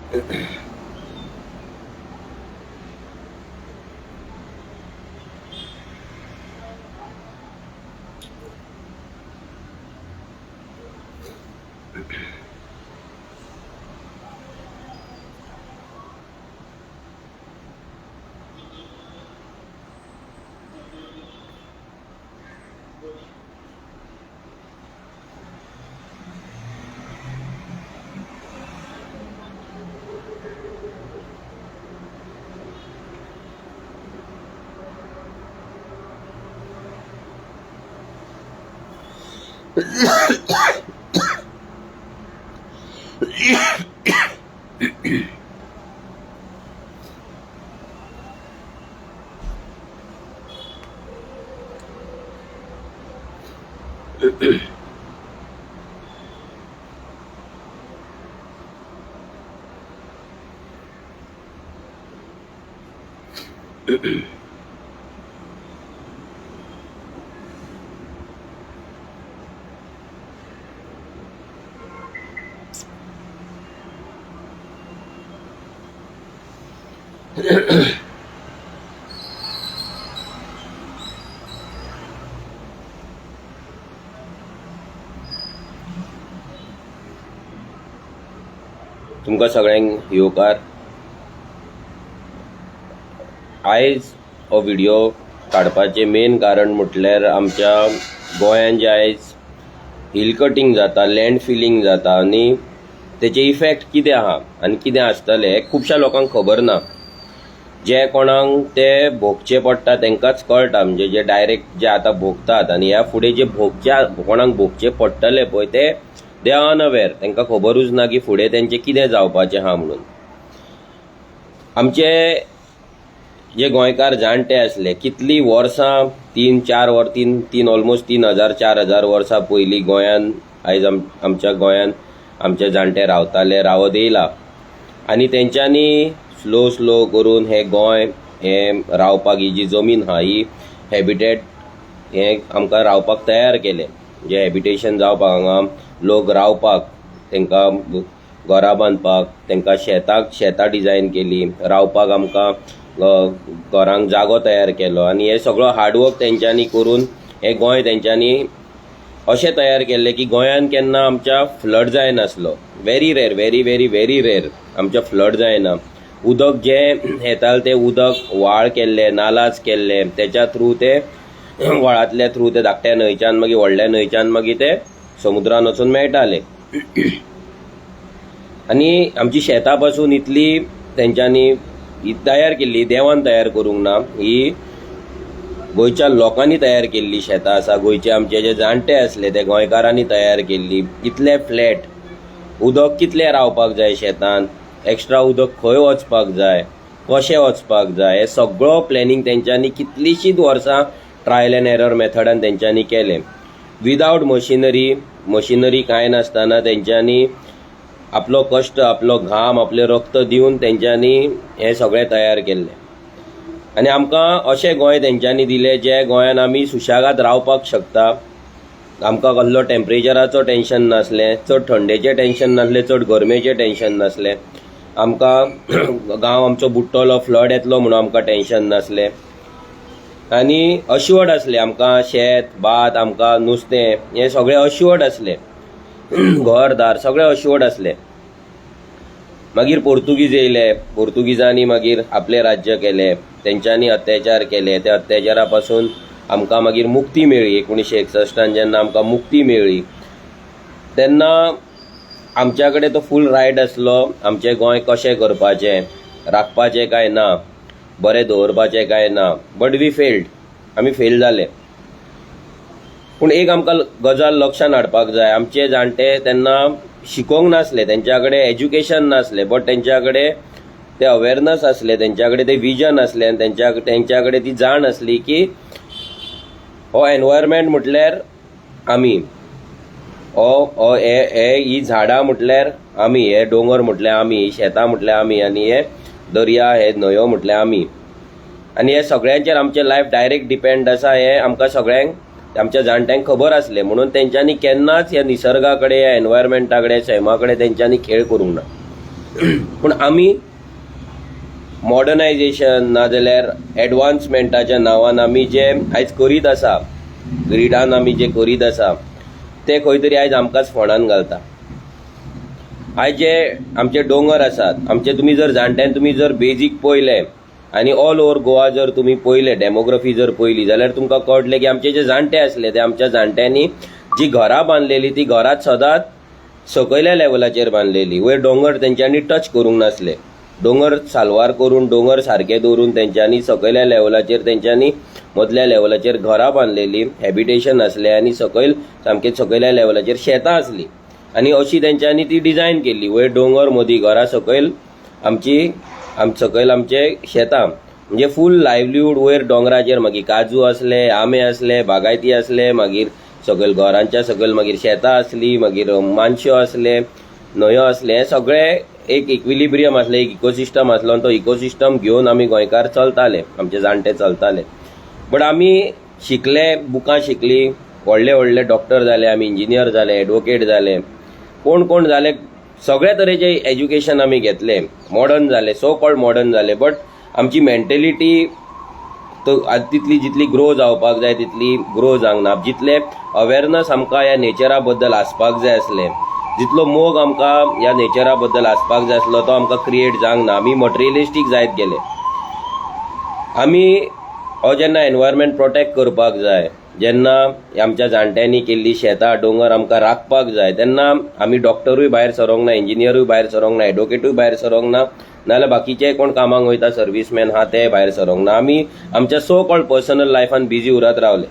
तुमकां सगळ्यांक येवकार. आयज हो व्हिडिओ काडपाचें मेन कारण म्हटल्यार आमच्या गोंयान जे आयज हिल कटिंग जाता, लँड फिलिंग जाता आनी तेचे इफेक्ट कितें आहा आनी कितें आसतलें हें खुबश्या लोकांक खबर ना. जे कोणाक ते भोगचे पडटा तांकांच कळटा, म्हणजे जे डायरेक्ट जे आतां भोगतात आनी ह्या फुडें जे कोणाक भोगचे पडटले पळय ते अनअवेर, तांकां खबरूच ना की फुडें तेंचें कितें जावपाचें आहा म्हणून. आमचे जे गोंयकार जाणटे आसले कितलीं वर्सां, 3 ऑलमोस्ट 3000-4000 वर्सां पयलीं गोंयान आयज आमच्या गोंयान आमचे जाणटे रावताले, रावत येयला आनी तेंच्यांनी स्लो करून हे गोंय हें रावपाक, ही जी जमीन आहा ही हॅबिटेट हें आमकां रावपाक तयार केलें. जे हॅबिटेशन जावपाक हांगा लोक रावपाक, तांकां घरां बांदपाक, तांकां शेतां डिजायन केली, रावपाक आमकां घरांक जागो तयार केलो आनी हे सगळो हार्डवर्क तेंच्यांनी करून हे गोंय तेंच्यांनी अशें तयार केल्लें की गोंयान केन्ना आमच्या फ्लड जायनासलो. व्हेरी रेर आमच्या फ्लड जायना. उदक जें येतालें तें उदक व्हाळ केल्लें, नालाज केल्ले, तेच्या थ्रू ते व्हाळांतल्या थ्रू ते धाकट्या न्हंयच्यान मागीर व्हडल्या न्हंयच्यान मागीर ते समुद्रान वचून मेळटाले. आनी आमची शेतां पासून इतली तेंच्यांनी ही तयार केल्ली, देवान तयार करूंक ना, ही गोंयच्या लोकांनी तयार केल्ली शेतां आसा. गोंयचे आमचे जे जाणटे आसले ते गोंयकारांनी तयार केल्ली. कितले फ्लॅट, उदक कितलें रावपाक जाय शेतान, एक्स्ट्रा उदक खंय वचपाक जाय, कशें वचपाक जाय, हे सगळो प्लॅनिंग तेंच्यांनी कितलींशींच वर्सां ट्रायल एंड एरर मेथडान तेंच्यांनी केलें. विदाउट मशिनरी कांय नासतना तेंच्यांनी आपलो कश्ट, आपलो घाम, आपले रक्त दिवन तेंच्यांनी हें सगळें तयार केल्लें. आनी आमकां अशें गोंय तेंच्यांनी दिलें जे गोंयान आमी सुशेगाद रावपाक शकता. आमकां कसलो टेम्परेचराचो टेन्शन नासलें, चड थंडेचें टेन्शन नासलें, चड गरमेचें टेन्शन नासलें. आमकां गांव आमचो बुडटलो, फ्लड येतलो म्हणून आमकां टेन्शन नासलें. आनी अश्युअर्ड आसलें, आमकां शेत भात, आमकां नुस्तें हें सगळें अश्युअर्ड आसलें. घरदार सगळें अश्युअर्ड आसलें. मागीर पोर्तुगीज येयले, पोर्तुगीजांनी मागीर आपलें राज्य केलें, तेंच्यांनी अत्याचार केले. त्या अत्याचारा पासून आमकां मागीर मुक्ती मेळ्ळी. 1961 जेन्ना आमकां मुक्ती मेळ्ळी तेन्ना आमच्या कडेन तो फूल रायट आसलो आमचें गोंय कशें करपाचें, राखपाचें काय ना, बरें दवरपाचें काय ना. बट वी फेल्ड, आमी फेल जाले. पूण एक आमकां गजाल लक्षांत हाडपाक जाय, आमचे जाणटे तेन्ना शिकोंक नासले, तेंच्या कडेन एज्युकेशन नासलें, बट तेंच्या कडेन ते अवेरनस आसले, तेंच्या कडेन ते विजन आसलें आनी तेंच्या कडेन ती जाण आसली की हो एनवायरमेंट म्हटल्यार आमी, ही झाडां म्हटल्यार आमी, हे दोंगर म्हटल्यार आमी, शेतां म्हटल्यार आमी, आनी हे दर्या, हे न्हंयो म्हटल्यार आमी. आनी हे सगळ्यांचेर आमचें लायफ डायरेक्ट डिपेंड आसा हें आमकां सगळ्यांक, आमच्या जाणट्यांक खबर आसलें. म्हणून तेंच्यांनी केन्नाच ह्या निसर्गा कडेन, ह्या एनवायरमेंटा कडेन, सैमा कडेन तेंच्यांनी खेळ करूंक ना. पूण आमी मॉडर्नायझेशन नाजाल्यार एडवान्समेंटाच्या नांवान आमी जे आयज करीत आसा, ग्रिडान आमी जे करीत आसा ते खंय तरी आयज आमकांच फोंडान घालता. आयज जे आमचे दोंगर आसात, आमचे तुमी जर जाणट्यान तुमी जर बेजीक पळयले आनी ऑल ओव्हर गोवा जर तुमी पळयले, डेमोग्राफी जर पळयली जाल्यार तुमकां कळटलें की आमचे जे जाणटे आसले ते आमच्या जाणट्यांनी जी घरां बांदलेली ती घरां सदांच सकयल्या लेवलाचेर बांदलेली. वयर दोंगर तेंच्यांनी टच करूंक नासले. दोंगर सालवार करून दोंगर सारके दवरून तेंच्यांनी सकयल्या लेवलाचेर तेंच्यांनी मदल्या लेवलाचेर घरां बांदलेली, हॅबिटेशन असलें आनी सकयल सामके सकयल्या लेवलाचेर शेतां आसली आनी अशी तेंच्यांनी ती डिझायन केल्ली. वयर दोंगर मदीं घरा सकयल सकयल आमचे शेतां, म्हणजे फूल लायव्हलीहूड वयर दोंगराचेर. मागीर काजू असले, आंबे असले, बागायती असले, मागीर सकयल घरांच्या सकयल मागीर शेतां असली, मागीर मानश्यो असले, न्हंयो असले. हे सगळे एक इक्विलिब्रियम असलें, एक इकोसिस्टम आसलो आनी तो इकोसिस्टम घेवन आमी गोंयकार चलताले, आमचे जाणटे चलताले. बट आमी शिकले, बुकां शिकली, व्हडले व्हडले डॉक्टर जाले, आमी इंजिनियर जाले, एडवोकेट जाले, कोण जाले, सगळे तरेचे एज्युकेशन आमी घेतले, मॉडर्न जाले, सो कॉल्ड मॉडर्न जाले. बट आमची मेंटेलिटी तितली जितली ग्रो जावपाक जाय तितली ग्रो जावंक ना. जितले अवेरनस आमकां ह्या नेचरा बद्दल आसपाक जाय आसले, जितलो मोग आमकां ह्या नेचरा बद्दल आसपाक जाय आसलो तो आमकां क्रिएट जावंक ना. आमी मटेरियलिस्टीक जायत गेले. आमी हो जेन्ना एनवायरमेंट प्रोटेक्ट करपाक जाय, जेन्ना आमच्या जाणट्यांनी केल्ली शेतां दोंगर आमकां राखपाक जाय, तेन्ना आमी डॉक्टरूय भायर सरोंक ना, इंजिनियरूय भायर सरोंक ना, एडवोकेटूय भायर सरोंक ना, नाजाल्यार बाकीचे कोण कामाक वयता सर्वीसमॅन आहा ते भायर सरोंक ना. आमी आमच्या सो कॉल्ड पर्सनल लायफान बिजी उरत रावले.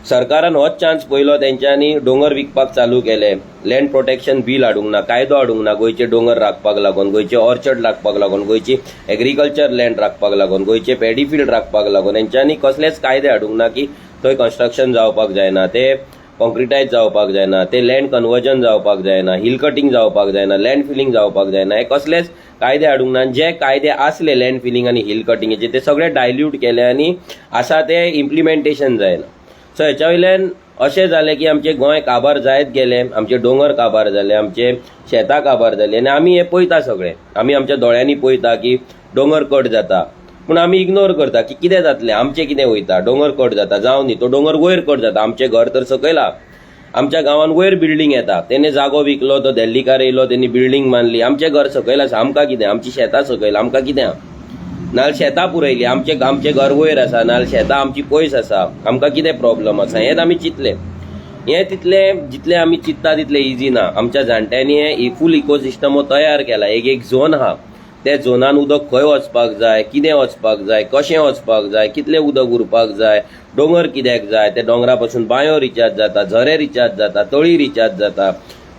सरकारान होच चान्स पयलो, तेंच्यांनी दोंगर विकपाक चालू केले, लँड प्रोटेक्शन बील हाडूंक ना, कायदो हाडूंक ना गोंयचे दोंगर राखपाक लागून, गोंयचे ऑर्चर्ड राखपाक लागून, गोंयची एग्रीकल्चर लँड राखपाक लागून, गोंयचे पॅडी फील्ड राखपाक लागून. हेंच्यांनी कसलेच कायदे हाडूंक ना की थंय कन्स्ट्रक्शन जावपाक जायना, ते कॉन्क्रिटायज जावपाक जायना, ते लँड कन्वर्जन जावपाक जायना, हिल कटींग जावपाक जायना, लँड फिलिंग जावपाक जायना. हे कसलेच कायदे हाडूंक ना. जे कायदे आसले लँड फिलिंग आनी हिल कटिंगेचे ते सगळे डायल्यूट केले आनी आसा ते इम्प्लिमेंटेशन जायना. सो हेच्या वयल्यान अशें जालें की आमचे गोंय काबार जायत गेले, आमचे दोंगर काबार जाले, आमचे शेतां काबार जाली. आनी आमी हे पळयता सगळे, आमी आमच्या दोळ्यांनी पळयता की दोंगर कट जाता, पूण आमी इग्नोर करता की कितें जातलें, आमचें कितें वयता, दोंगर कट जाता जावं न्ही, तो दोंगर वयर कट जाता, आमचें घर तर सकयला, आमच्या गांवान वयर बिल्डींग येता, तेणे जागो विकलो, तो देल्लीकार येयलो, तेणी बिल्डींग बांदली, आमचें घर सकयल आसा, आमकां कितें, आमची शेतां सकयल, आमकां कितें, नाल शेतां पुरयली, आमचें घर वयर आसा, नाल शेतां आमची पयस आसा, आमकां कितें प्रॉब्लम आसा, हेंच आमी चिंतलें. हें जितलें आमी चिंतता तितलें इजी ना. आमच्या जाणट्यांनी हें फूल इकोसिस्टम तयार केला. एक झोन आहा, त्या झोनान उदक खंय वचपाक जाय, कितें वचपाक जाय, कशें वचपाक जाय, कितलें उदक उरपाक जाय, दोंगर कित्याक जाय, ते दोंगरा पासून बांयो रिचार्ज जाता, झरे रिचार्ज जाता, तळी रिचार्ज जाता,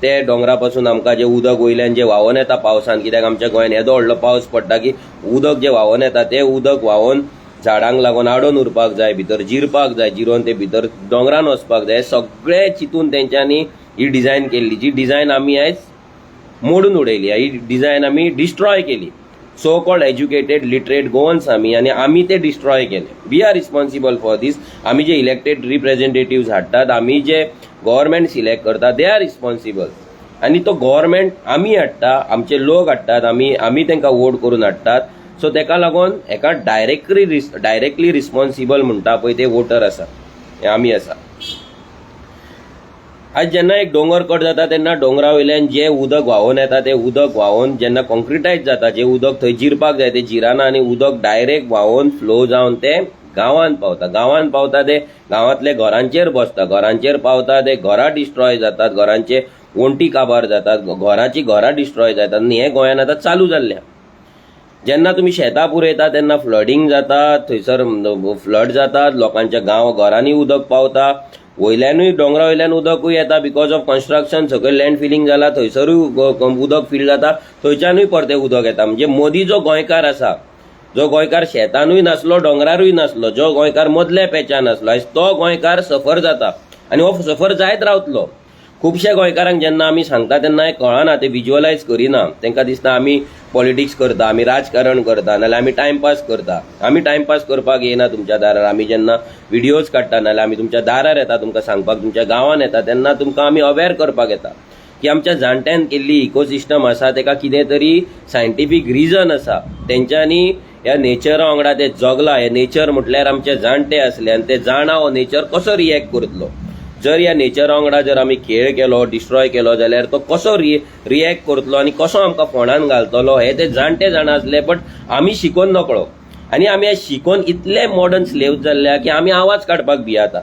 ते दोंगरा पासून आमकां जे उदक वयल्यान जे व्हांवून येता पावसान, कित्याक आमच्या गोंयान येदो व्हडलो पावस पडटा की उदक जे व्हांवून येता ते उदक व्हांवून झाडांक लागून आडोन उरपाक जाय, भितर जिरपाक जाय, जिरोन ते भितर दोंगरान वचपाक जाय. सगळे चिंतून तेंच्यांनी ही डिझायन केल्ली, जी डिझायन आमी आयज मोडून उडयली, ही डिझायन आमी डिस्ट्रॉय केली. So called educated literate Goans आमी आमी ते डिस्ट्रॉय केले. वी आर रिस्पॉन्सिबल फॉर दीस. आमी जे इलेक्टेड रिप्रेझेंटेटिव्ह हाडटात, आमी जे गव्हर्मेंट सिलेक्ट करता, दे आर रिस्पॉन्सिबल. आनी तो गव्हर्मेंट आमी हाडटा, आमचे लोक हाडटात, आमी तांकां वोट करून हाडटात. सो तेका लागून हेका डायरेक्टली रिस्पॉन्सिबल म्हणटा पळय ते वोटर आसा, हे आमी आसा. आज जेन्ना एक दोंगर कट जाता तेन्ना दोंगरा वयल्यान जे उदक व्हांवून येता ते उदक व्हांवून जेन्ना कॉन्क्रिटायज जाता, जे उदक थंय जिरपाक जाय ते जिराना आनी उदक डायरेक्ट व्हांवून फ्लो जावन ते गांवांत पावता ते गांवांतले घरांचेर बसता, घरांचेर पावता ते घरां डिस्ट्रॉय जातात, घरांचे वणटी काबार जातात, घरां डिस्ट्रॉय जातात. आनी हें गोंयान आतां चालू जाल्लें. जेन्ना तुमी शेतां पुरयता तेन्ना फ्लडिंग जाता, थंयसर फ्लड जातात, लोकांच्या घरांनी उदक पावता, वयल्यानूय दोंगरा वयल्यान उदकूय येता बिकॉज ऑफ कन्स्ट्रक्शन, सकयल लँड फिलिंग जाला, थंयसरूय उदक फील जाता, थंयच्यानूय परतें उदक येता. म्हणजे मदीं जो गोंयकार आसा, जो गोंयकार शेतानूय नासलो, दोंगरारूय नासलो, जो गोंयकार मदल्या पॅचान आसलो, आयज तो गोंयकार सफर जाता आनी हो सफर जायत रावतलो. खुबशे गोंयकारांक जेन्ना आमी सांगता तेन्ना हें कळना, ते विज्युअलायज करिना. तांकां दिसता आमी पॉलिटिक्स करता, आमी राजकारण करता, नाल्यार आमी टायमपास करता. आमी टायमपास करपाक येना तुमच्या दारार. आमी जेन्ना व्हिडियोज काडटा नाल्यार आमी तुमच्या दारार येता तुमकां सांगपाक, तुमच्या गांवान येता तेन्ना तुमकां आमी अवेअर करपाक येता. की आमच्या जाणट्यान केल्ली इकोसिस्टम आसा तेका कितें तरी सायंटिफीक रिजन आसा. तेंच्यांनी ह्या नेचरा वांगडा ते जगला. हे नेचर म्हटल्यार आमचे जाणटे असले आनी ते जाणा हो नेचर कसो रिएक्ट करतलो. जर ह्या नेचरा वांगडा जर आमी खेळ केलो, डिस्ट्रॉय केलो जाल्यार तो कसो रिएक्ट करतलो आनी कसो आमकां फोंडान घालतलो हे ते जाणटे जाणा आसले. बट आमी शिकोवन नकळो आनी आमी आज शिकोवन इतले मॉडर्न स्लेव्स जाल्ल्या की आमी आवाज काडपाक भियाता.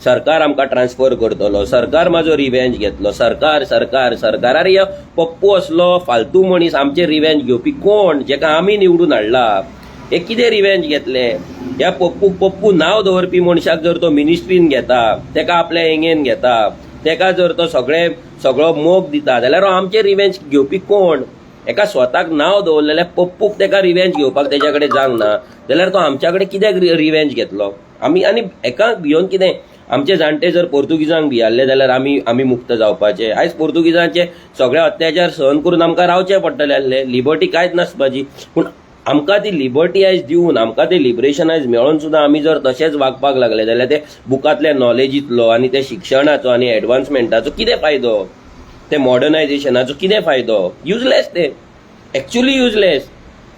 सरकार आमकां ट्रान्सफर करतलो, सरकार म्हाजो रिवेंज घेतलो, सरकार सरकार सरकार. अरे ह्यो पप्पू असलो फालतू मनीस आमचे रिवेंज घेवपी कोण, जेका आमी निवडून हाडला, हे कितें रिवेंज घेतले. ह्या पप्पू नांव दवरपी मनशाक जर तो मिनिस्ट्रीन घेता, तेका आपल्या हेंगेन घेता, तेका जर तो सगळो मोग दिता जाल्यार आमचे रिवेंज घेवपी कोण. एका स्वताक नांव दवरलेल्या पप्पूक तेका रिवेंज घेवपाक तेच्या कडेन जावंक ना जाल्यार तो आमच्या कडेन कित्याक रिवेंज घेतलो. आमी आनी एका भियोन कितें आमचे जाणटे जर पोर्तुगीजांक भियाल्ले जाल्यार आमी मुक्त जावपाचे. आयज पोर्तुगीजांचे सगळे अत्याचार सहन करून आमकां रावचे पडटले आसले. लिबर्टी कांयच नासपाची. पूण आमकां ती लिबर्टी आयज दिवन, आमकां ते लिबरेशन आयज मेळोन सुद्दां आमी जर तशेंच वागपाक लागले जाल्यार ते बुकांतल्या नॉलेजींतलो आनी ते शिक्षणाचो आनी एडवान्समेंटाचो कितें फायदो, ते मॉडर्नायझेशनाचो कितें फायदो. युजलेस ते, एक्चुली युजलेस.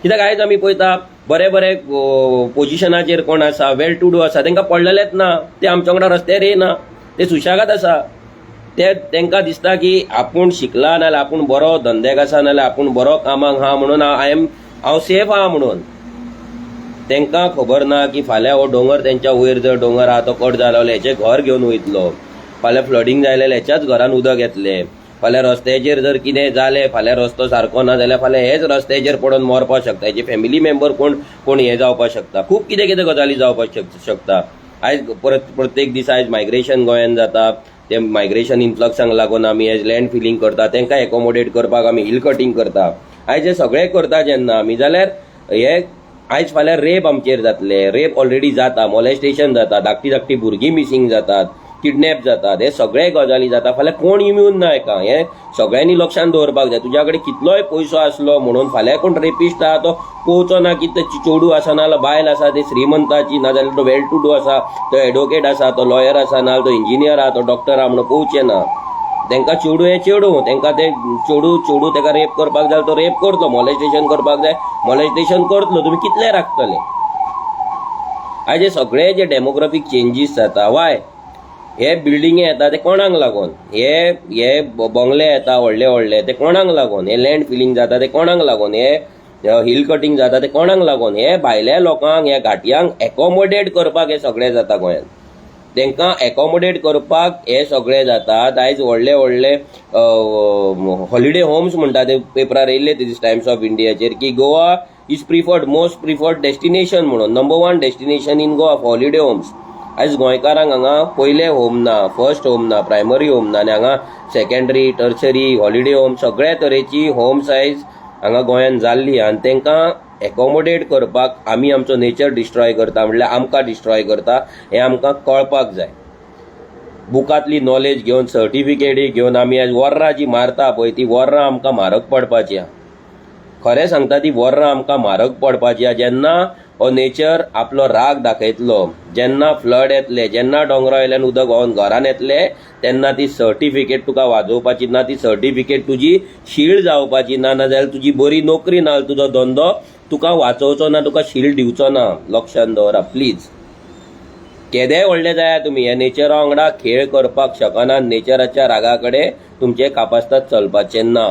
कित्याक आयज आमी पळयता बरे बरे पोजिशनाचेर कोण आसा, वेल टू डू आसा, तांकां पडलेलेच ना. ते आमच्या वांगडा रस्त्यार येना, ते सुशागाद आसा. तांकां दिसता की आपूण शिकला नाल्यार आपूण बरो धंद्याक आसा नाल्यार आपूण बरो कामाक आहा म्हणून हांव सेफ आहा म्हणून. तांकां खबर ना की फाल्यां हो दोंगर तेंच्या वयर जर दोंगर आहा तो कट जालो जाल्यार हेचें घर घेवन वयतलो. फाल्यां फ्लडिंग जालें जाल्यार हेच्याच घरान उदक येतलें. फाल्यां रस्त्याचेर जर कितें जालें, फाल्यां रस्तो सारको ना जाल्यार फाल्यां हेच रस्त्याचेर पडून मरपाक शकता. हेचे फॅमिली मेंबर कोण हे जावपाक शकता. खूब कितें कितें गजाली जावपाक शकता. आयज प्रत्येक दीस आयज मायग्रेशन गोंयान जाता. ते मायग्रेशन इन्फ्लक्सांक लागून आमी आयज लँड फिलिंग करता, तांकां एकोमोडेट करपाक आमी हिल कटींग करता. आयज हे सगळें करता जेन्ना आमी जाल्यार हे आयज फाल्यां रेप आमचेर जातले. रेप ऑलरेडी जाता, मॉलेस्टेशन जाता, धाकटी भुरगीं मिसींग जातात, किडनॅप जातात, हे सगळे गजाली जाता. फाल्यां कोण इम्यून ना हेका. हे सगळ्यांनी लक्षान दवरपाक जाय. तुज्या कडेन कितलोय पयसो आसलो म्हणून फाल्यां कोण रेपिस्ट आहा तो पोवचो ना की तो चेडू आसा नाल्यार बायल आसा ती श्रीमंताची, नाजाल्यार तो वेल टू डू आसा, तो एडवोकेट आसा, तो लॉयर आसा, नाल्यार तो इंजिनियर आहा, तो डॉक्टर आहा म्हणून पोवचें ना. तांकां चेडू हे चेडू, तांकां ते चेडू ताका रेप करपाक जाय तो रेप करतलो, मॉलेस्टेशन करपाक जाय मॉलेस्टेशन करतलो. तुमी कितले राखतले. आयज हे सगळे जे डेमोग्राफीक चेंजीस जाता, वाय हे बिल्डिंगे येता ते कोणाक लागून, हे बंगले येता व्हडले व्हडले ते कोणाक लागून, हे लँड फिलिंग जाता ते कोणाक लागून, हे हिल कटींग जाता ते कोणाक लागून. हे भायल्या लोकांक, ह्या घाटयांक एकोमोडेट करपाक हे सगळे जाता गोंयांत. तांकां एकोमोडेट करपाक हे सगळे जातात. आयज व्हडले व्हडले हॉलिडे होम्स म्हणटा ते पेपरार येयल्ले दिस टायम्स ऑफ इंडियाचेर की Goa is most preferred destination म्हणून, number 1 destination in Goa for holiday homes. आयज गोंयकारांक हांगा पयले होम ना, फर्स्ट होम ना, प्रायमरी होम ना, आनी हांगा सेकंडरी, टर्शरी, हॉलिडे होम सगळ्या तरेची होम्स आयज हांगा गोंयान जाल्ली. आनी तांकां एकोमोडेट करपाक आमी आमचो नेचर डिस्ट्रॉय करता म्हणल्यार आमकां डिस्ट्रॉय करता हें आमकां कळपाक जाय. बुकांतली नॉलेज घेवन, सर्टिफिकेटी घेवन आमी आयज वर्रां जी मारता पळय ती वर्रां आमकां म्हारग पडपाची आहा. खरें सांगता ती वर्रां आमकां म्हारग पडपाची आहा. जेन्ना हो नेचर आपलो राग दाखयतलो, जेन्ना फ्लड येतले, जेन्ना दोंगरा वयल्यान उदक व्हांवन घरान येतले, तेन्ना ती सर्टिफिकेट तुका वाजोवपाची ना, ती सर्टिफिकेट तुजी शील्ड जावपाची ना, नाजाल्यार तुजी बरी नोकरी ना, तुजो धंदो तुका वाचोवचो ना, तुका शील्ड दिवचो ना. लक्षान दवरा प्लीज. केदेंय व्हडलें जाया तुमी ह्या नेचरा वांगडा खेळ करपाक शकना. नेचराच्या रागा कडेन तुमचे कापास्ताद चलपाचें ना.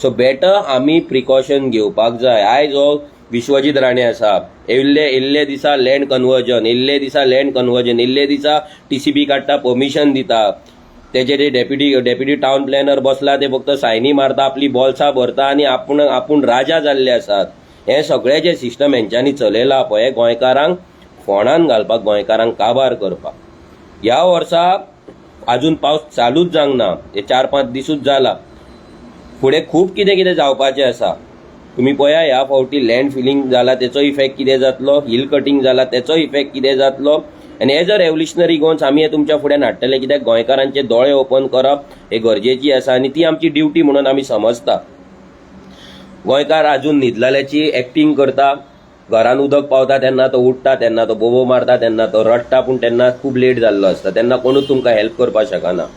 सो बेटर आमी प्रिकॉशन घेवपाक जाय. आयज हो विश्वजीत राणे आसा, इल्ले दिसा लँड कन्वर्जन, इल्ले दिसा TCB काडटा, परमिशन दिता. तेजे जे डेप्युटी टाउन प्लॅनर बसला ते फक्त सायनी मारता, आपली बॉल्सां भरता आनी आपूण राजा जाल्ले आसात. हे सगळे जे सिस्टम हेंच्यांनी चलयला पळय गोंयकारांक फोंडान घालपाक, गोंयकारांक काबार करपाक. ह्या वर्सा अजून पावस चालूच जावंक ना, हे 4-5 दिसूच जाला. फुडें खूब कितें कितें जावपाचें आसा. तुम्ही पळया ह्या फावटी लँड फिलिंग जाला तेचो इफेक्ट कितें जातलो, हिल कटींग जाला तेचो इफेक्ट कितें जातलो. आनी एज अ रेव्होल्युशनरी गोन्स आमी हे तुमच्या फुड्यान हाडटले, कित्याक गोंयकारांचे दोळे ओपन करप हे गरजेची आसा आनी ती आमची ड्युटी म्हणून आमी समजता. गोंयकार अजून न्हिदलेल्याची एक्टिंग करता. घरान उदक पावता तेन्ना तो उठता, तेन्ना तो बोबो मारता, तेन्ना तो रडटा, पूण तेन्ना खूब लेट जाल्लो आसता, तेन्ना कोणूच तुमकां हेल्प करपाक शकना.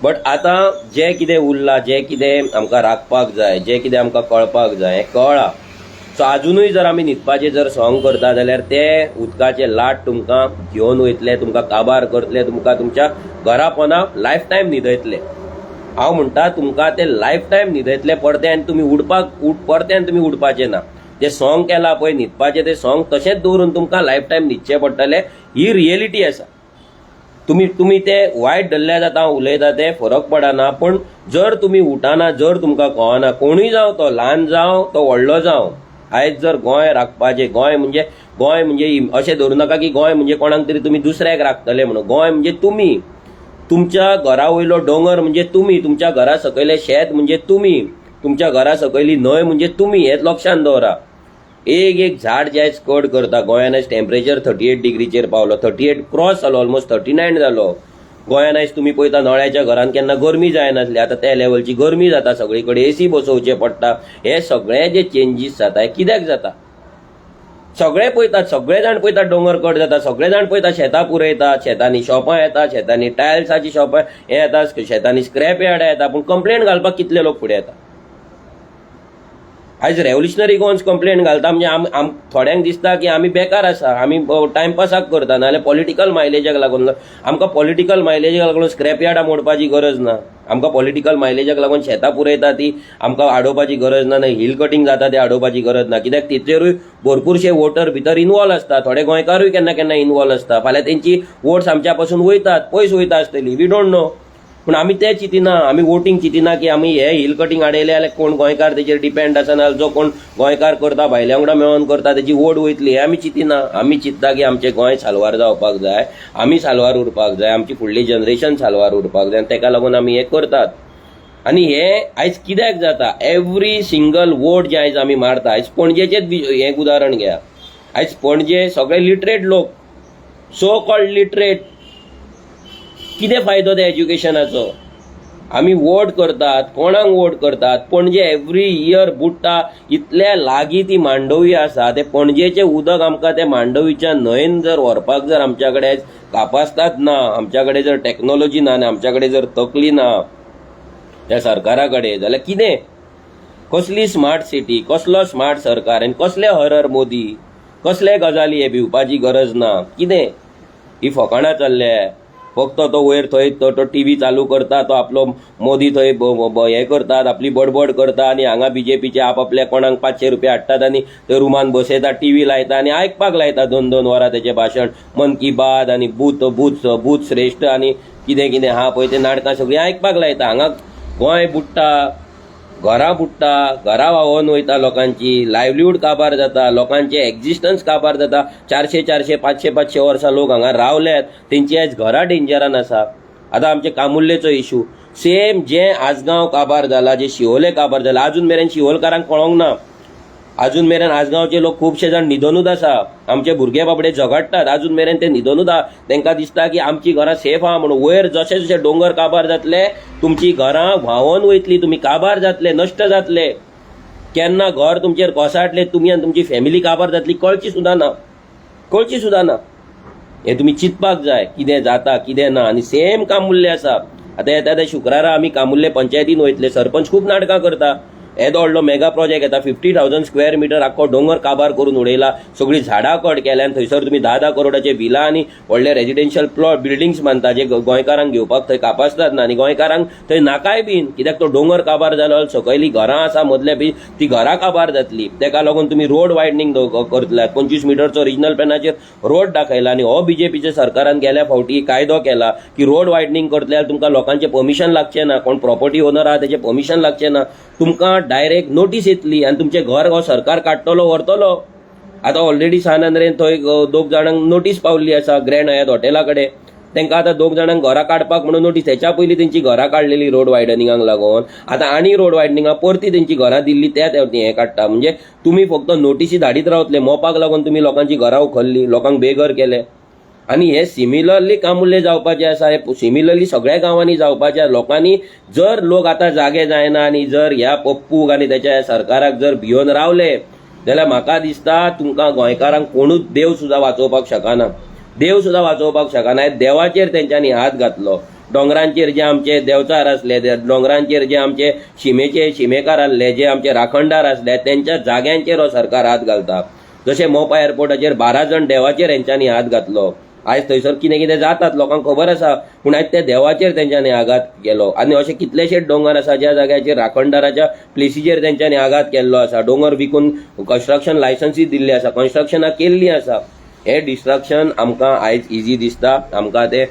बट आतां जें कितें उरलां, जें कितें आमकां राखपाक जाय, जें कितें आमकां कळपाक जाय हें कळ्ळां. सो अजुनूय जर आमी न्हिदपाचें जर सॉंग करता जाल्यार ते उदकाचे लाट तुमकां घेवन वयतले, तुमकां काबार करतले, तुमकां तुमच्या घरा पोंदाक लायफ टायम न्हिदयतले. हांव म्हणटा तुमकां ते लायफ टायम न्हिदयतले परते तुमी परत्यान तुमी उठपाचें ना. जे सॉंग केलां पळय न्हिदपाचें ते सॉंग तशेंच दवरून तुमकां लायफ टायम न्हिदचें पडटलें. ही रियलिटी आसा. तुम्ही ते वायट धरल्या जाता उलयता ते फरक पडना. पण जर तुम्ही उठाना, जर तुमकां कळना, कोणूय जावं तो ल्हान जावं तो व्हडलो जावं, आयज जर गोंय राखपाचें, गोंय म्हणजे अशें धरूं नाका की गोंय म्हणजे कोणाक तरी तुमी दुसऱ्याक राखतले म्हणून. गोंय म्हणजे तुमी, तुमच्या घरा वयलो दोंगर म्हणजे तुमी, तुमच्या घरा सकयलें शेत म्हणजे तुमी, तुमच्या घरा सकयली न्हंय म्हणजे तुमी. हें लक्षांत दवरा. एक झाड जे आयज कट करता. गोंयान आयज टेम्परेचर 38 डिग्रीचेर पावलो, 38 क्रॉस जालो, ऑलमोस्ट 39 जालो. गोंयान आयज तुम्ही पळयता नळ्याच्या घरान केन्ना गरमी जायनासली, आतां त्या लेवलची गरमी जाता, सगळी कडेन एसी बसोवचे पडटा. हे सगळे जे चेंजीस जाता हे कित्याक जाता? सगळे पळयतात, सगळे जाण पळयतात दोंगर कट जाता, सगळे जाण पळयतात शेतां पुरयतात, शेतांनी शॉपां येतात, शेतांनी टायल्साची शॉपां हे येतात, शेतांनी स्क्रॅप यार्डां येता, पूण कंप्लेंट घालपाक कितले लोक फुडें येतात? आयज रेव्होल्युशनरी गोवन्स कंप्लेंट घालता म्हणजे थोड्यांक दिसता की आमी बेकार आसा, आमी टायमपासाक करता, नाजाल्यार पॉलिटिकल मायलेजाक लागून. आमकां पॉलिटिकल मायलेजाक लागून स्क्रॅप यार्डां मोडपाची गरज ना. आमकां पॉलिटिकल मायलेजाक लागून शेतां पुरयता ती आमकां आडोवपाची गरज ना, हिल कटींग जाता ते आडोवपाची गरज ना. कित्याक तेचेरूय भरपूरशे वोटर भितर इनवॉल्व आसता, थोडे गोंयकारूय केन्ना केन्ना इनवॉल्व आसता. फाल्यां तेंची वोट्स आमच्या पासून वयतात, पयस वयता आसतली, वी डोंट नो. पूण आमी ते चिंतिना, आमी वोटींग चिंतिना की आमी हे हिल कटींग हाडयले जाल्यार कोण गोंयकार तेचेर डिपेंड आसना, जो कोण गोंयकार करता भायल्या वांगडा मेळोन करता तेची वोट वयतली हे आमी चिंतिना. आमी चिंतता की आमचें गोंय साल्वार जावपाक जाय, आमी साल्वार उरपाक जाय, आमची फुडली जनरेशन साल्वार उरपाक जाय, तेका लागून आमी हे करतात. आनी हे आयज कित्याक जाता? एवरी सिंगल वोट जे आयज आमी मारता, आयज पणजेचेच एक उदाहरण घेया. आयज पणजे सगळे लिटरेट लोक, सो कॉल्ड लिटरेट, कितें फायदो त्या एज्युकेशनाचो? आमी वोट करतात, कोणाक वोट करतात? पणजे एवरी इयर बुडटा. इतल्या लागीं ती मांडवी आसा, ते पणजेचें उदक आमकां ते मांडवीच्या न्हंयेन जर व्हरपाक जर आमच्या कडेन कापासतात ना, आमच्या कडेन जर टॅक्नॉलॉजी ना, आमच्या कडेन जर तकली ना त्या सरकारा कडेन, जाल्यार कितें? कसली स्मार्ट सिटी, कसलो स्मार्ट सरकार, आनी कसले हर मोदी, कसले गजाली हे भिवपाची गरज ना. कितें ही फकाणां चल्ले? फक्त तो वयर थंय तो टीव्ही चालू करता, तो आपलो मोदी थंय हे करतात, आपली बडबड करता, आनी हांगा बीजेपीचे आपल्या कोणाक 500 रुपया हाडटात आनी ते रुमान बसयतात, टीव्ही लायता आनी आयकपाक लायता 2-2 वरां तेचें भाशण, मन की बात आनी बूथ श्रेष्ठ आनी कितें कितें आहा पळय ते नाटकां सगळीं आयकपाक लायता. हांगा गोंय बुडटा, घरां बुडटा, घरां व्हांवोन वयता, लोकांची लायव्हलीहूड काबार जाता, लोकांचे एक्झिस्टन्स काबार जाता. 400-400, 500-500 वर्सां लोक हांगा रावल्यात, तेंची आयज घरां डेंजरान आसा. आतां आमचे कामुर्लेचो इशू सेम, जे आजगांव काबार जाला, जे शिवोले काबार जाला, अजून मेरेन शिवोलकारांक कळोंक ना. अजून मेरेन आजगांवचे लोक खुबशे जाण न्हिदोनूच आसा, आमचे भुरगे बाबडे झगडटात, अजून मेरेन ते न्हिदोनूच आहा. तांकां दिसता की आमची घरां सेफ आहा म्हणून. वयर जशे जशे दोंगर काबार जातले, तुमची घरां व्हांवोन वयतली, तुमी काबार जातले, नश्ट जातले. केन्ना घर तुमचेर कोसाटले, तुमी आनी तुमची फॅमिली काबार जातली कळची सुद्दां ना. हे तुमी चिंतपाक जाय कितें जाता कितें ना. आनी सेम कामुर्ले आसा. आतां येता त्या शुक्रारा आमी कामुर्ले पंचायतीन वयतले, सरपंच खूब नाटकां करता. येदो व्हडलो मेगा प्रोजेक्ट येता, 50,000 स्क्वेअर मिटर आख्खो डोंगर काबार करून उडयला, सगळी झाडां कट केल्या, आनी थंयसर तुमी 10-10 करोडाचे विला आनी व्हडले रेजिडेन्शियल प्लॉट बिल्डिंग्स बांदता, जे गोंयकारांक घेवपाक थंय कापासतात ना, आनी गोंयकारांक थंय नाकाय बीन. कित्याक तो डोंगर काबार जालो, सकयली घरां आसा मदले बी, ती घरां काबार जातली. तेका लागून तुमी रोड वायडनींग करतल्यात, 25 मिटरचो रिजनल प्लॅनाचेर रोड दाखयला. आनी हो बीजेपीच्या सरकारान गेल्या फावटी कायदो केला की रोड वायडनींग करतल्यार तुमकां लोकांचे परमिशन लागचें ना, कोण प्रॉपर्टी ओनर आहा तेचें परमिशन लागचें ना, तुमकां डायरेक्ट नोटीस येतली आनी तुमचे घर हो सरकार काडटलो व्हरतलो. आतां ऑलरेडी सानंद्रेन थंय 2 जाणांक नोटीस पावल्ली आसा ग्रँड हयात हॉटेला कडेन. तांकां आतां 2 जाणांक घरां काडपाक म्हणून नोटीस. हेच्या पयलीं तेंची घरां काडलेली रोड वायडनिंगाक लागून, आतां आनी रोड वायडनिंगाक परती तेंची घरां दिल्ली, ते हें काडटा. म्हणजे तुमी फक्त नोटीसी धाडीत रावतले, मोपाक लागून तुमी लोकांची घरां उखल्ली, लोकांक बेघर केले. आनी हे सिमिलरली कामुर्ले जावपाचे आसा, हे सिमिलरली सगळ्या गांवांनी जावपाचे. लोकांनी जर लोक आतां जागे जायना आनी जर ह्या पप्पूक आनी तेच्या सरकाराक जर भियोन रावले, जाल्यार म्हाका दिसता तुमकां गोंयकारांक कोणूच देव सुद्दां वाचोवपाक शकना. देवाचेर तेंच्यांनी हात घातलो. दोंगरांचेर जे आमचे देंवचार आसले, दोंगरांचेर जे आमचे शिमेकार आसले, जे आमचे राखणदार आसले, त्यांच्या जाग्यांचेर हो सरकार हात घालता. जशें मोपा एअरपोर्टाचेर 12 जण देवाचेर हेंच्यांनी हात घातलो. आयज थंयसर कितें कितें जातात लोकांक खबर आसा, पूण आयज त्या देवाचेर तेंच्यांनी आघात केलो. आनी अशे कितलेशेच दोंगर आसा ज्या जाग्याचेर राखणदाराच्या प्लेसीचेर तेंच्यांनी आघात केल्लो आसा. दोंगर विकून कन्स्ट्रक्शन लायसन्सी दिल्ली आसा, कन्स्ट्रक्शनां केल्लीं आसा. हे डिस्ट्रक्शन आमकां आयज इजी दिसता. आमकां ते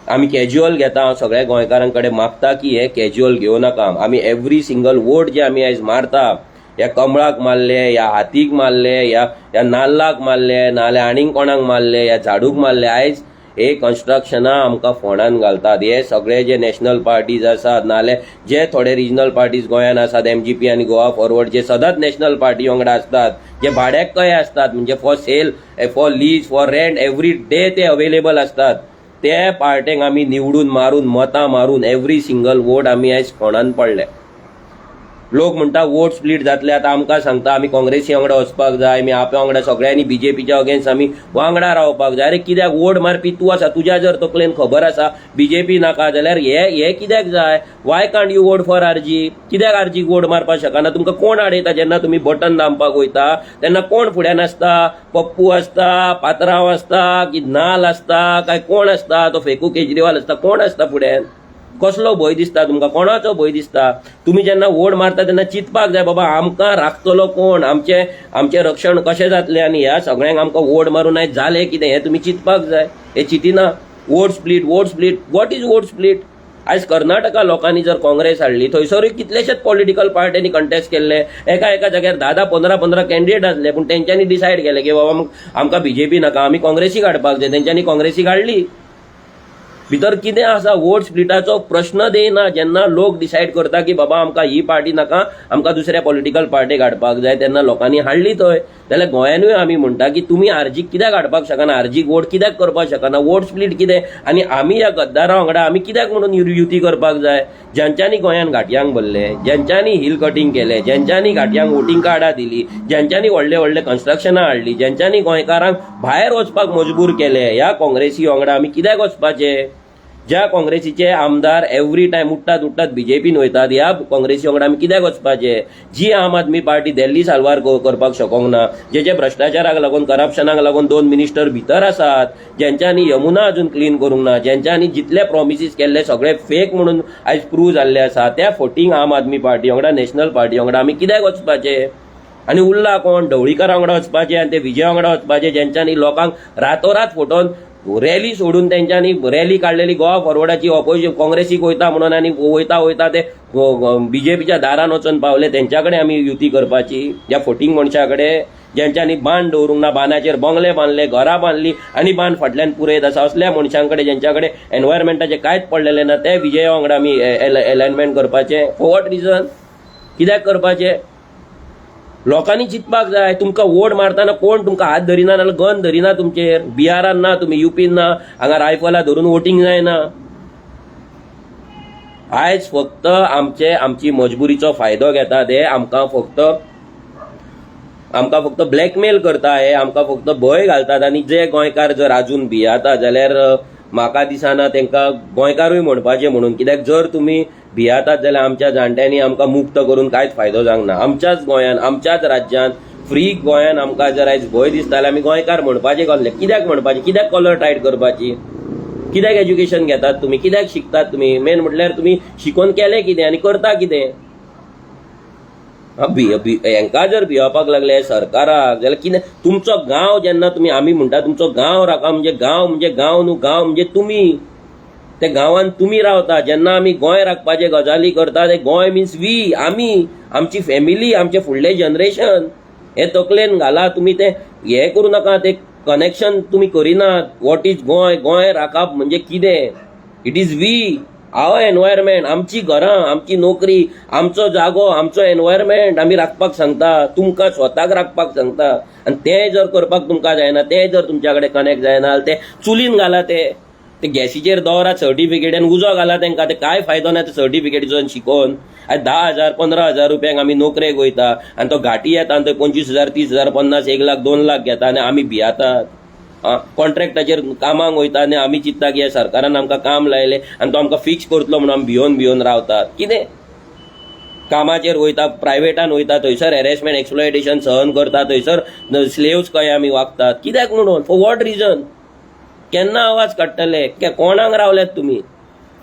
आमी कॅज्युअल घेता. हांव सगळ्या गोंयकारां कडेन मागता की हे कॅज्युअल घेवं नाका. आमी एवरी सिंगल वोट जे आमी आयज मारता, ह्या कमळाक मारले, ह्या हातीक मारले, ह्या नाल्लाक मारले, नाल्यार आनीक कोणाक मारले, ह्या झाडूक मारले, आयज हे कन्स्ट्रक्शनां आमकां फोंडान घालतात. हे सगळे जे नॅशनल पार्टीज आसात, नाल्यार जे थोडे रिजनल पार्टीज गोंयान आसात, MGP आनी गोवा फॉरवर्ड, जे सदांच नॅशनल पार्टी वांगडा असतात, जे भाड्याक कहे असतात, म्हणजे for sale, for lease, for rent, every day ते अवेलेबल असतात, ते पार्टेक आमी निवडून मारून मतां मारून एवरी सिंगल वोट आमी आयज फोंडान पडले. लोक म्हणटा वोट स्प्लीट जातले, आतां आमकां सांगता आमी काँग्रेसी वांगडा वचपाक जाय, आमी आपल्या वांगडा सगळ्यांनी BJPच्या अगेन्स्ट आमी वांगडा रावपाक जाय. अरे कित्याक वोट मारपी तूं आसा, तुज्या जर तकलेन खबर आसा BJP नाका जाल्यार हे कित्याक जाय? Y can't you won't for RG? कित्याक RG वोट मारपाक शकना? तुमकां कोण आडयता? जेन्ना तुमी बटन दामपाक वयता तेन्ना कोण फुड्यान आसता? पप्पू आसता, पात्रांव आसता, की नाल आसता, काय कोण आसता? तो फेकू केजरीवाल आसता, कोण आसता फुड्यान? कसलो भंय दिसता तुमकां? कोणाचो भंय दिसता? तुम्ही जेन्ना वोट मारता तेन्ना चिंतपाक जाय, बाबा आमकां राखतलो कोण, आमचें रक्षण कशें जातलें, आनी ह्या सगळ्यांक आमकां वोट मारून आयज जालें कितें हें तुमी चिंतपाक जाय. हे चिंतिना. Vote split, what is vote split? आयज कर्नाटका लोकांनी जर काँग्रेस हाडली, थंयसरूय कितलेशेच पॉलिटिकल पार्ट्यांनी कंटेस्ट केल्ले, एका जाग्यार 10-15 कॅन्डिडेट आसले, पूण तेंच्यांनी डिसायड केलें की बाबा आमकां BJP नाका, आमी काँग्रेसीक हाडपाक जाय. तेंच्यांनी काँग्रेसीक हाडली. भितर कितें आसा? वोट स्प्लिटाचो प्रश्न देयना. जेन्ना लोक डिसायड करता की बाबा आमकां ही पार्टी नाका, आमकां दुसऱ्या पॉलिटिकल पार्टीक हाडपाक जाय, तेन्ना लोकांनी हाडली थंय. जाल्यार गोंयानूय आमी म्हणटा की तुमी RGक कित्याक हाडपाक शकना, RGक वोट कित्याक करपाक शकना, वोट स्प्लीट कितें, आनी आमी ह्या गद्दारां वांगडा आमी कित्याक म्हणून युती करपाक जाय? ज्यांच्यांनी गोंयान घाटयांक भरले, ज्यांच्यांनी हिल कटींग केलें, ज्यांच्यांनी घाटयांक वोटिंग कार्डां दिली, ज्यांच्यांनी व्हडले कन्स्ट्रक्शनां हाडली, ज्यांच्यांनी गोंयकारांक भायर वचपाक मजबूर केले, ह्या काँग्रेसी वांगडा आमी कित्याक वचपाचे? ज्या काँग्रेसीचे आमदार एवरी टायम उठतात BJPन वयतात, ह्या काँग्रेसी वांगडा आमी कित्याक वचपाचे? जी आम आदमी पार्टी दिल्ली साल्वार करपाक शकूंक ना, जे भ्रश्टाचाराक लागून, करप्शनाक लागून 2 मिनिस्टर भितर आसात, ज्यांच्यांनी यमुना अजून क्लीन करूंक ना, ज्यांच्यांनी जितले प्रॉमिसीस केल्ले सगळे फेक म्हणून आयज प्रूव्ह जाल्ले आसा, त्या फोटींग आम आदमी पार्टी वांगडा, नॅशनल पार्टी वांगडा आमी कित्याक वचपाचे? आनी उरला कोण? ढवळीकारा वांगडा वचपाचे आनी ते विजया वांगडा वचपाचे, ज्यांच्यांनी लोकांक रातोरात फोटोन रॅली सोडून तेंच्यांनी रॅली काडलेली गोवा फॉरवर्डाची, ऑपोजिशन काँग्रेसीक वयता म्हणून, आनी वयता ते BJPच्या दारान वचून पावले. तेंच्या कडेन आमी युती करपाची? ह्या फोटींग मनशा कडेन, ज्यांच्यांनी बांद दवरूंक ना, बांदाचेर बंगले बांदले, घरां बांदली आनी बांद फाटल्यान पुरयत आसा, असल्या मनशां कडेन ज्यांच्या कडेन एनवायरमेंटाचें कांयच पडलेलें ना, ते विजया वांगडा आमी अलायनमेंट करपाचें? For what reason? कित्याक करपाचें? लोकांनी चिंतपाक जाय. तुमकां वोट मारतना कोण तुमकां हात धरिना, नाल्यार गन धरिना तुमचेर? बिहारान ना, तुमी UPन ना, हांगा रायफलां धरून वोटींग जायना. आयज फक्त आमची मजबुरीचो फायदो घेतात हे. आमकां फक्त ब्लॅकमेल करता हे, आमकां फक्त भंय घालतात. आनी जे गोंयकार जर आजून भियाता जाल्यार म्हाका दिसना तेंकां गोंयकारूय म्हणपाचें म्हणून. कित्याक जर तुमी भियातात जाल्यार आमच्या जाणट्यांनी आमकां मुक्त करून कांयच फायदो जावंक ना. आमच्याच गोंयान, आमच्याच राज्यान, फ्री गोंयान आमकां जर आयज भंय दिसता जाल्यार आमी गोंयकार म्हणपाचें कसले? कित्याक म्हणपाचें? कित्याक कॉलर टायट करपाची? कित्याक एज्युकेशन घेतात तुमी? कित्याक शिकतात तुमी? मेन म्हटल्यार तुमी शिकून केलें कितें आनी करता कितें? हांकां जर भिवपाक लागले सरकाराक जाल्यार कितें? तुमचो गांव जेन्ना तुमी, आमी म्हणटा तुमचो गांव राखा, म्हणजे गांव न्हू, गांव म्हणजे तुमी. ते गांवांत तुमी रावता. जेन्ना आमी गोंय राखपाचे गजाली करता, ते गोंय मिन्स वी, आमी, आमची फॅमिली, आमचे फुडले जनरेशन. हे तकलेन घाला. तुमी ते हे करूं नाका, ते कनेक्शन तुमी करिनात. What is Goa? गोंय राखप म्हणजे कितें? It is we, our environment, आमची घरां, आमची नोकरी, आमचो जागो, आमचो एनवायरमेंट आमी राखपाक सांगता. तुमकां स्वताक राखपाक सांगता. आनी तें जर करपाक तुमकां जायना, तें जर तुमच्या कडेन कनेक्ट जायना, ते चुलीन घाला. ते गॅसीचेर दवरात सर्टिफिकेट आनी उजो घाला तेंकां. ते कांय फायदो ना ते सर्टिफिकेटीचो शिकोवन. आयज 10,000-15,000 रुपयांक आमी नोकरेक वयता आनी तो घाटी येता आनी तो 25,000, 30,000, 50,000, 1 लाख, 2 लाख घेता आनी आमी भियातात. कॉन्ट्रॅक्टाचेर कामाक वयता आनी आमी चिंतता की ह्या सरकारान आमकां काम लायलें आनी तो आमकां फिक्स करतलो म्हणून आमी भिवन रावतात. कितें कामाचेर वयता, प्रायवेटान वयता, थंयसर हॅरेसमेंट एक्सप्लॉयटेशन सहन करता, थंयसर स्लेव्स कशे आमी वागतात. कित्याक म्हणून? For what reason? केन्ना आवाज काडटले? कोणाक रावल्यात तुमी?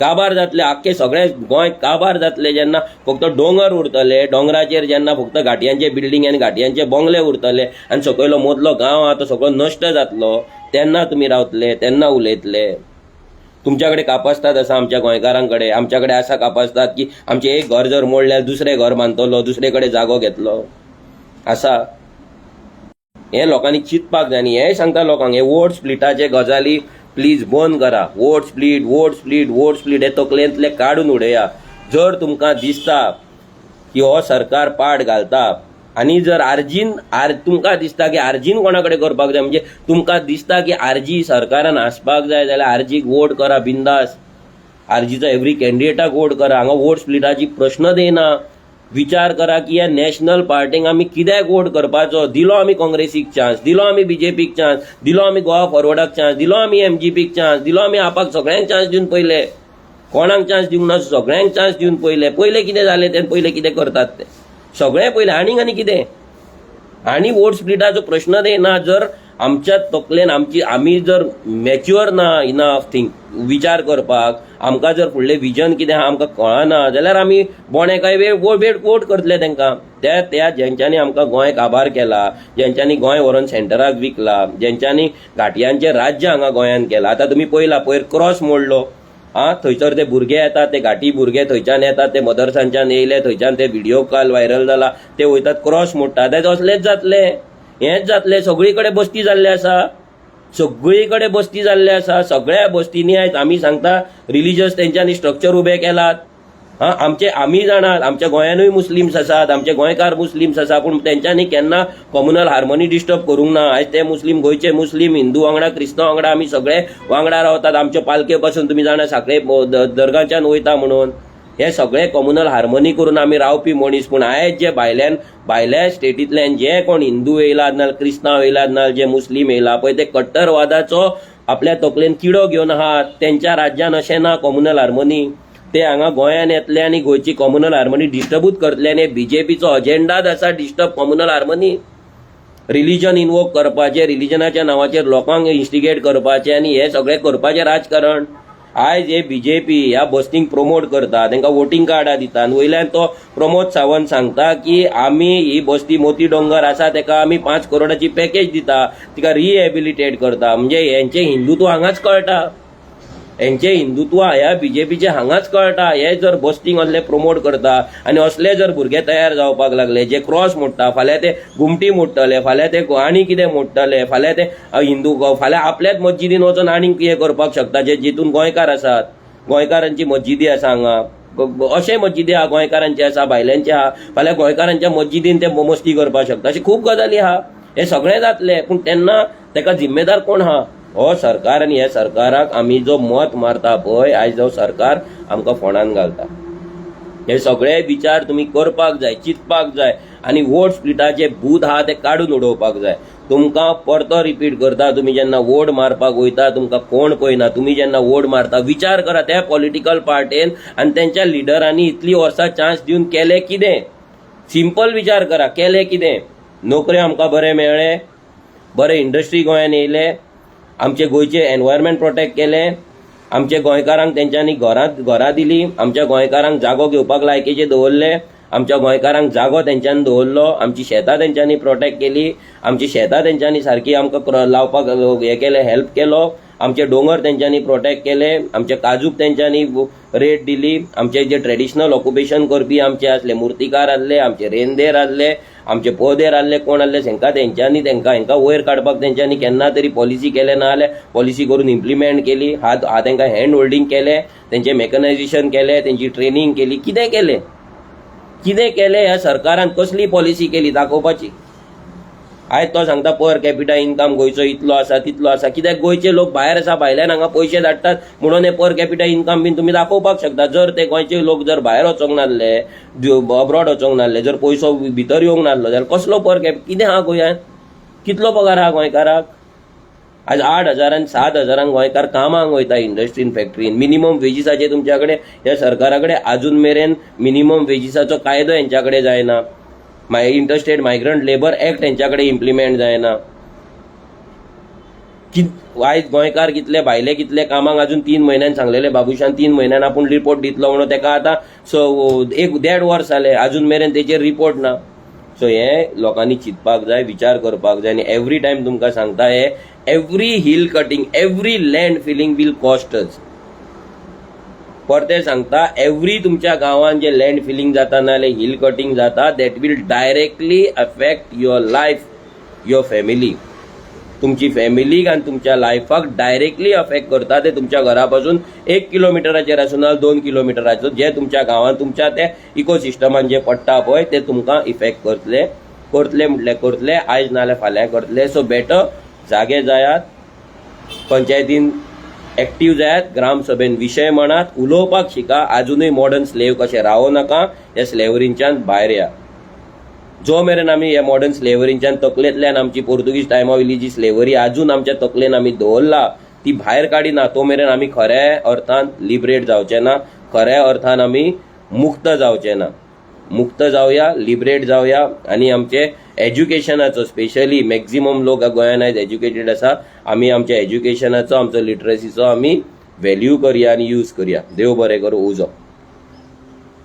काबार जातले, आख्खे सगळे गोंय काबार जातले जेन्ना फक्त दोंगर उरतले, दोंगराचेर जेन्ना फक्त घाटयांचे बिल्डींग आनी घाटयांचे बंगले उरतले आनी सकयलो मदलो गांव आहा तो सगळो नश्ट जातलो, तेन्ना तुमी रावतले, तेन्ना उलयतले. तुमच्या कडेन कापासतात आसा आमच्या गोंयकारां कडेन, आमच्या कडेन आसा कापासतात की आमचें एक घर जर मोडल्यार दुसरें घर बांदतलो, दुसरे कडेन जागो घेतलो आसा? हे लोकांनी चिंतपाक जाय. आनी हेंय सांगता लोकांक, हे वोट स्प्लिटाचे गजाली प्लीज बंद करा. वोट स्प्लीट हे तकलेंतले काडून उडया. जर तुमकां दिसता की हो सरकार पाड घालता आनी जर तुमकां दिसता की आर्जीन कोणा कडेन करपाक जाय, म्हणजे तुमकां दिसता की आर्जी सरकारान आसपाक जाय जाल्यार आर्जीक वोट करा बिंदास. आर्जीचो एवरी कॅन्डिडेटाक वोट करा. हांगा वोट स्प्लिटाची प्रश्न येना. विचार करा की ह्या नॅशनल पार्टीक आमी कित्याक वोट करपाचो? दिलो आमी काँग्रेसीक चान्स, दिलो आमी बीजेपीक चान्स, दिलो आमी गोवा फॉरवर्डाक चान्स, दिलो आमी एमजीपीक चान्स, दिलो आमी आपाक सगळ्यांक चान्स दिवन पयले. कोणाक चान्स दिवंक ना? सगळ्यांक चान्स दिवन पयले कितें जालें तें पयले कितें करतात ते सगळे पयले. आनी कितें? आनी वोट स्प्लिटाचो प्रश्न येना. जर आमच्या तकलेन आमी जर मॅच्युअर ना इनफ विचार करपाक, आमकां जर फुडलें विजन कितें आहा आमकां कळना जाल्यार आमी बोणे काय वेळ वोट करतले तांकां. त्या जेंच्यांनी आमकां गोंय काबार केला, जेंच्यांनी गोंय व्हरून सेंटराक विकला, जेंच्यांनी घाटयांचें राज्य हांगा गोंयांत केलां. आतां तुमी पयला पयर क्रॉस मोडलो, थंयसर ते भुरगे येतात, ते घाटी भुरगे थंयच्यान येतात, ते मदरसांच्यान येयले, थंयच्यान ते व्हिडिओ कॉल व्हायरल जाला, ते वयतात क्रॉस मोडटात. ते असलेच जातले, हेंच जातले. सगळी कडेन बस्ती जाल्ले आसा, सगळी कडेन बस्ती जाल्ले आसा. सगळ्या बस्तींनी आयज आमी सांगता रिलिजियस तेंच्यांनी स्ट्रक्चर उबे केलात. आमी जाणात आमच्या गोंयानूय मुस्लिम्स आसात, आमचे गोंयकार मुस्लिम्स आसा, पूण तेंच्यांनी केन्ना कम्युनल हार्मोनी डिस्टर्ब करूंक ना. आयज ते मुस्लिम, गोंयचे मुस्लिम, हिंदू वांगडा, क्रिस्तांव वांगडा आमी सगळे वांगडा रावतात. आमचे पालखे पासून तुमी जाणा साखळे दर्गाच्यान वयता म्हणून हे सगळे कम्युनल हार्मोनी करून आमी रावपी मनीस. पूण आयज जे भायल्या स्टेटींतल्यान जे कोण हिंदू येयलात ना, क्रिस्तांव येयलात ना, जे मुस्लिम येयला पळय, ते कट्टरवादाचो आपल्या तकलेन किडो घेवन आहात. तेंच्या राज्यान अशें ना कम्युनल हार्मोनी. ते हांगा गोंयान येतले आनी गोंयची कम्युनल हार्मोनी डिस्टर्बूच करतले. आनी बीजेपीचो अजेंडाच आसा disturb communal harmony. Religion invoke करपाचें, रिलिजनाच्या नांवाचेर लोकांक इन्स्टिगेट करपाचें आनी हे सगळें करपाचें राजकारण. आयज हे बीजेपी ह्या बस्तींक प्रमोट करता, तांकां वोटिंग कार्डां दिता. आनी वयल्यान तो प्रमोद सावंत सांगता की आमी ही बस्ती मोती डोंगर आसा ताका आमी 5 करोडाची पॅकेज दिता, तिका रिहॅबिलिटेट करता. म्हणजे हेंचें हिंदुत्व हांगाच कळटा, हेंचें हिंदुत्व ह्या बीजेपीचें हांगाच कळटा. हे जर बस्तींक असले प्रमोट करता आनी असले जर भुरगे तयार जावपाक लागले जे क्रॉस मोडटा, फाल्यां ते घुमटी मोडटले, फाल्यां ते आनी कितें मोडटले, फाल्यां ते हिंदू फाल्यां आपल्याच मस्जिदीन वचून आनीक कितें करपाक शकता जे जितून गोंयकार आसात. गोंयकारांची मस्जिदी आसा हांगा, अशे मस्जिदी आहा गोंयकारांचे आसा, भायल्यांचे आहा. फाल्यां गोंयकारांच्या मस्जिदीन ते मस्ती करपाक शकता. अशें खूब गजाली आहा. हे सगळें जातले, पूण तेन्ना ताका जिम्मेदार कोण आहा? हो सरकार. आनी ह्या सरकाराक आमी जो मत मारता पळय, आयज जो सरकार आमकां फोंडान घालता. हे सगळे विचार तुमी करपाक जाय, चिंतपाक जाय आनी वोट स्प्लिटाचे भूत आहा ते काडून उडोवपाक जाय. तुमकां परतो रिपीट करता, तुमी जेन्ना वोट मारपाक वयता तुमकां कोण पळयना. तुमी जेन्ना वोट मारता विचार करा त्या पॉलिटिकल पार्टीन आनी तेंच्या लिडरांनी इतली वर्सां चान्स दिवन केलें कितें? सिंपल विचार करा, केलें कितें? नोकऱ्यो आमकां बरे मेळ्ळे, बरे इंडस्ट्री गोंयान येयले, आमचे गोंयचे एनवायरमेंट प्रोटेक्ट केले, आमचे गोंयकारांक तेंच्यांनी घरां दिली, आमच्या गोंयकारांक जागो घेवपाक लायकीचे दवरले, आमच्या गोंयकारांक जागो तेंच्यांनी दवरलो, आमची शेतां तेंच्यांनी प्रोटेक्ट केली, आमची शेतां तेंच्यांनी सारकी आमकां लावपाक हे केलें, हेल्प केलो, आमचे दोंगर तेंच्यांनी प्रोटेक्ट केले, आमचे काजूक तेंच्यांनी रेट दिली, आमचे जे ट्रेडिशनल ऑक्युपेशन करपी आमचे आसले मुर्तीकार आसले, आमचे रेंदेर आसले, आमचे पोदेर आसले, कोण आसले हेंकां वयर काडपाक तेंच्यांनी केन्ना तरी पॉलिसी केले ना जाल्यार पॉलिसी करून इम्प्लिमेंट केली. तेंकां हँड होल्डिंग केलें, तेंचें मेकनायझेशन केलें, तेंची ट्रेनिंग केली. कितें केलें ह्या सरकारान? कसली पॉलिसी केली दाखोवपाची? आयज तो सांगता पर कॅपिटा इन्कम गोंयचो इतलो आसा तितलो आसा. कित्याक गोंयचे लोक भायर आसा, भायल्यान हांगा पयशे धाडटात म्हणून हे पर कॅपिटा इन्कम बीन तुमी दाखोवपाक शकता. जर ते गोंयचे लोक जर भायर वचोंक नासले, अब्रॉड वचोंक नासले, जर पयसो भितर येवंक नासलो जाल्यार कसलो पर कॅपिटा कितें आहा गोंयांत? कितलो पगार आहा गोंयकाराक? आज 8,000 7,000 गोंयकार कामाक वयता इंडस्ट्रीन फॅक्टरीन. मिनिमम वेजीसाचे तुमच्या कडेन ह्या सरकारा कडेन आजून मेरेन मिनिमम वेजीसाचो कायदो हेंच्या कडेन जायना. इंटरस्टेट मायग्रंट लेबर एक्ट हेंच्या कडेन इम्प्लिमेंट जायना. आयज गोंयकार कितले भायले कितले कामाक अजून 3 म्हयन्यान सांगलेले बाबुशान 3 म्हयन्यान आपूण रिपोर्ट दितलो म्हणून तेका आतां 1.5 वर्स जाले अजून मेरेन तेचेर रिपोर्ट ना. सो हे लोकांनी चिंतपाक जाय, विचार करपाक जाय. आनी एवरी टायम तुमकां सांगता हे every hill cutting every land filling will कॉस्टच. परते सांगता एवरी तुमच्या गांवांत जे लँड फिलिंग जाता नाजाल्यार हिल कटिंग जाता that will directly affect your life, your family. तुमची फॅमिलीक आनी तुमच्या लायफाक डायरेक्टली अफेक्ट करता. ते तुमच्या घरापासून 1 किलोमिटराचेर आसूं ना 2 किलोमिटराचो जे तुमच्या गांवांत तुमच्या त्या इकोसिस्टमान जे पडटा पळय ते तुमकां इफेक्ट करतले म्हटले करतले आयज नाल्यार फाल्यां करतले. सो बेटर जागे जायात, पंचायतीन एक्टीव जायात, ग्रामसभेन विशय म्हणात, उलोवपाक शिका. आजुनूय मॉडर्न स्लेव कशें रावो नाका, ह्या स्लेवरींच्यान भायर या. जो मेरेन आमी ह्या मॉडर्न स्लेवरींच्यान तकलेंतल्यान आमची पोर्तुगीज टायमा वयली जी स्लेवरी आजून आमच्या तकलेन आमी दवरला ती भायर काडिना तो मेरेन आमी खऱ्या अर्थान लिबरेट जावचे ना, खऱ्या अर्थान आमी मुक्त जावचे ना. मुक्त जावया, लिबरेट जावया आनी आमचे एज्युकेशनाचो स्पेशली मॅक्झिमम लोक गोंयान आयज एज्युकेटेड आसा. आमी आमच्या एज्युकेशनाचो आमचो लिटरसीचो आमी व्हॅल्यू करया आनी यूज करया. देव बरें करूं. उजो.